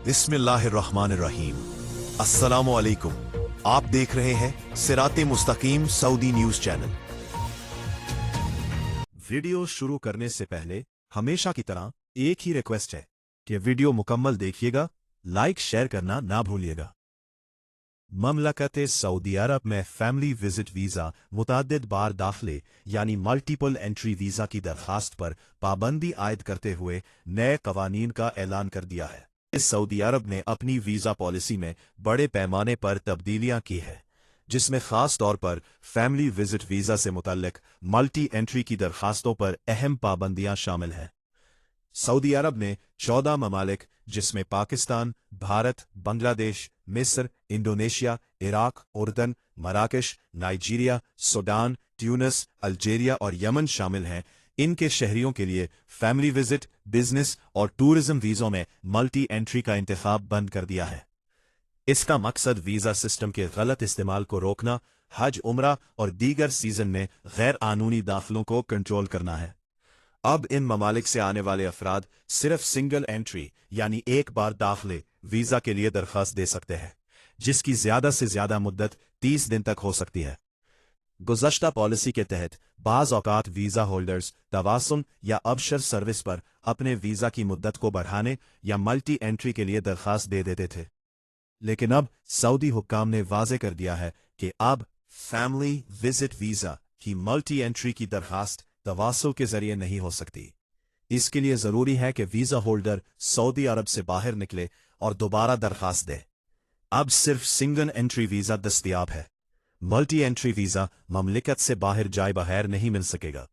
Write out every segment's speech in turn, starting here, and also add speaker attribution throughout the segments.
Speaker 1: बिस्मिल्लाहिर्रहमानिर्रहीम। अस्सलामु अलैकुम। आप देख रहे हैं सिराते मुस्तकीम सऊदी न्यूज चैनल। वीडियो शुरू करने से पहले हमेशा की तरह एक ही रिक्वेस्ट है कि वीडियो मुकम्मल देखिएगा, लाइक शेयर करना ना भूलिएगा। ममलकत सऊदी अरब में फैमिली विजिट वीज़ा मुतअद्दिद बार दाखिले यानी मल्टीपल एंट्री वीज़ा की दरखास्त पर पाबंदी आयद करते हुए नए कवानीन का ऐलान कर दिया है। सऊदी अरब ने अपनी वीज़ा पॉलिसी में बड़े पैमाने पर तब्दीलियां की है, जिसमें खास तौर पर फैमिली विजिट वीज़ा से मुतल्लिक मल्टी एंट्री की दरखास्तों पर अहम पाबंदियां शामिल हैं। सऊदी अरब ने 14 ममालिक जिसमें पाकिस्तान, भारत, बांग्लादेश, मिस्र, इंडोनेशिया, इराक, उर्दन, मराकश, नाइजीरिया, सूडान, ट्यूनिस, अल्जीरिया और यमन शामिल हैं, इनके शहरियों के लिए फैमिली विजिट, बिजनेस और टूरिज्म वीज़ों में मल्टी एंट्री का इंतखाब बंद कर दिया है। इसका मकसद वीज़ा सिस्टम के गलत इस्तेमाल को रोकना, हज, उम्रा और दीगर सीजन में गैर कानूनी दाखिलों को कंट्रोल करना है। अब इन ममालिक से आने वाले अफराद सिर्फ सिंगल एंट्री यानी एक बार दाखिले वीज़ा के लिए दरख्वास्त दे सकते हैं, जिसकी ज्यादा से ज्यादा मुद्दत 30 दिन तक हो सकती है। गुज़श्ता पॉलिसी के तहत बाज़ औक़ात वीज़ा होल्डर्स तवासुन या अबशर सर्विस पर अपने वीज़ा की मुद्दत को बढ़ाने या मल्टी एंट्री के लिए दरख्वास्त दे देते थे, लेकिन अब सऊदी हुक्काम ने वाज़े कर दिया है कि अब फैमिली विजिट वीज़ा की मल्टी एंट्री की दरख्वास्त तवासुल के जरिए नहीं हो सकती। इसके लिए ज़रूरी है कि वीज़ा होल्डर सऊदी अरब से बाहर निकले और दोबारा दरख्वास्त दे। अब सिर्फ सिंगल एंट्री वीज़ा दस्तयाब है। मल्टी एंट्री वीज़ा ममलिकत से बाहर जाए बगैर नहीं मिल सकेगा।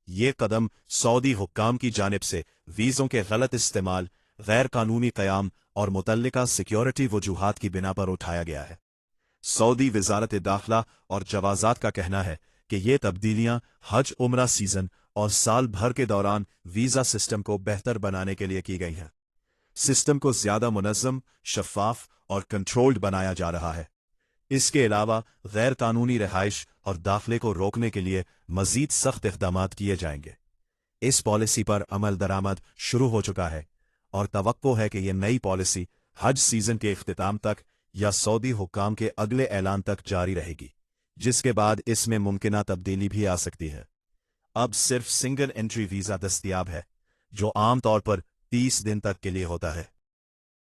Speaker 1: ये कदम सऊदी हुक्काम की जानिब से वीज़ों के गलत इस्तेमाल, गैर कानूनी क़याम और मुतल्लिका सिक्योरिटी वजूहात की बिना पर उठाया गया है। सऊदी वज़ारत दाखिला और जवाज़ात का कहना है कि ये तब्दीलियां हज, उम्रा सीजन और साल भर के दौरान वीज़ा सिस्टम को बेहतर बनाने के लिए की गई हैं। सिस्टम को ज्यादा मुनज़्ज़म, शफ़ाफ और कंट्रोल्ड बनाया जा रहा है। इसके अलावा गैर कानूनी रिहाइश और दाखिले को रोकने के लिए मजीद सख्त इक़दामात किए जाएंगे। इस पॉलिसी पर अमल दरामद शुरू हो चुका है और तवक्को है कि यह नई पॉलिसी हज सीजन के इख्तिताम तक या सऊदी हुक्काम के अगले ऐलान तक जारी रहेगी, जिसके बाद इसमें मुमकिना तब्दीली भी आ सकती है। अब सिर्फ सिंगल एंट्री वीज़ा दस्तयाब है, जो आम तौर पर 30 दिन तक के लिए होता है।